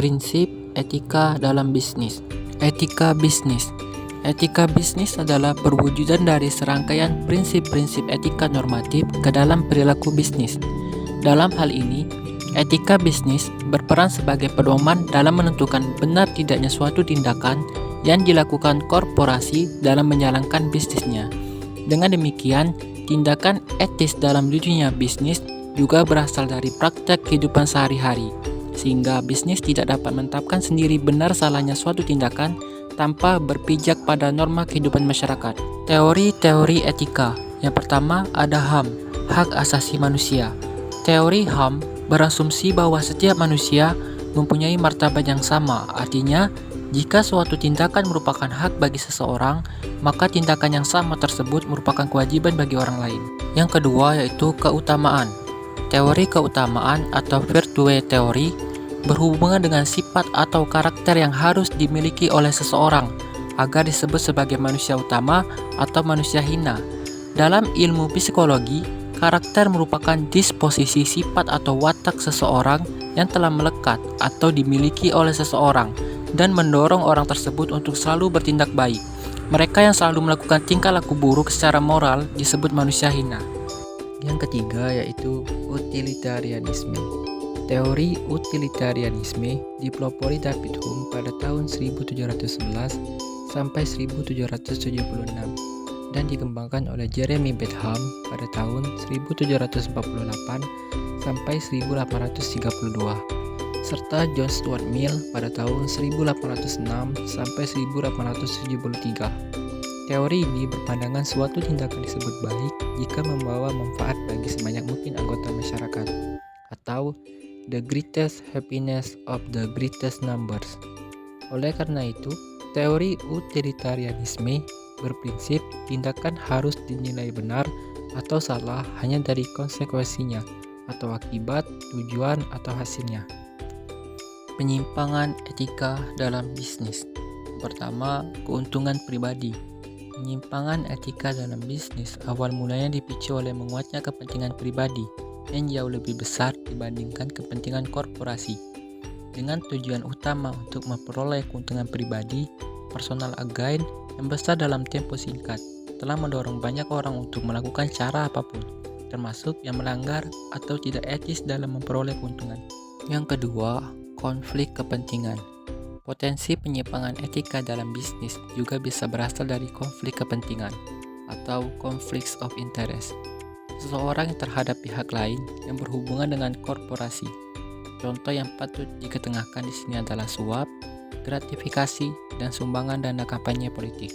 Prinsip etika dalam bisnis. Etika bisnis. Etika bisnis adalah perwujudan dari serangkaian prinsip-prinsip etika normatif ke dalam perilaku bisnis. Dalam hal ini, etika bisnis berperan sebagai pedoman dalam menentukan benar tidaknya suatu tindakan yang dilakukan korporasi dalam menjalankan bisnisnya. Dengan demikian, tindakan etis dalam dunia bisnis juga berasal dari praktek kehidupan sehari-hari, sehingga bisnis tidak dapat menetapkan sendiri benar salahnya suatu tindakan tanpa berpijak pada norma kehidupan masyarakat. Teori-teori etika. Yang pertama ada HAM, hak asasi manusia. Teori HAM berasumsi bahwa setiap manusia mempunyai martabat yang sama. Artinya, jika suatu tindakan merupakan hak bagi seseorang, maka tindakan yang sama tersebut merupakan kewajiban bagi orang lain. Yang kedua yaitu keutamaan. Teori keutamaan atau virtue teori berhubungan dengan sifat atau karakter yang harus dimiliki oleh seseorang agar disebut sebagai manusia utama atau manusia hina. Dalam ilmu psikologi, karakter merupakan disposisi sifat atau watak seseorang yang telah melekat atau dimiliki oleh seseorang dan mendorong orang tersebut untuk selalu bertindak baik. Mereka yang selalu melakukan tingkah laku buruk secara moral disebut manusia hina. Yang ketiga yaitu utilitarianisme. Teori utilitarianisme dipelopori David Hume pada tahun 1711 sampai 1776 dan dikembangkan oleh Jeremy Bentham pada tahun 1748 sampai 1832 serta John Stuart Mill pada tahun 1806 sampai 1873. Teori ini berpandangan suatu tindakan disebut baik jika membawa manfaat bagi sebanyak mungkin anggota masyarakat, atau the greatest happiness of the greatest numbers. Oleh karena itu, teori utilitarianisme berprinsip tindakan harus dinilai benar atau salah hanya dari konsekuensinya atau akibat, tujuan, atau hasilnya. Penyimpangan etika dalam bisnis. Pertama, keuntungan pribadi. Penyimpangan etika dalam bisnis awal mulanya dipicu oleh menguatnya kepentingan pribadi yang jauh lebih besar dibandingkan kepentingan korporasi. Dengan tujuan utama untuk memperoleh keuntungan pribadi, personal gain yang besar dalam tempo singkat telah mendorong banyak orang untuk melakukan cara apapun, termasuk yang melanggar atau tidak etis dalam memperoleh keuntungan. Yang kedua, konflik kepentingan. Potensi penyimpangan etika dalam bisnis juga bisa berasal dari konflik kepentingan atau conflicts of interest. Seseorang yang terhadap pihak lain yang berhubungan dengan korporasi. Contoh yang patut diketengahkan di sini adalah suap, gratifikasi, dan sumbangan dana kampanye politik.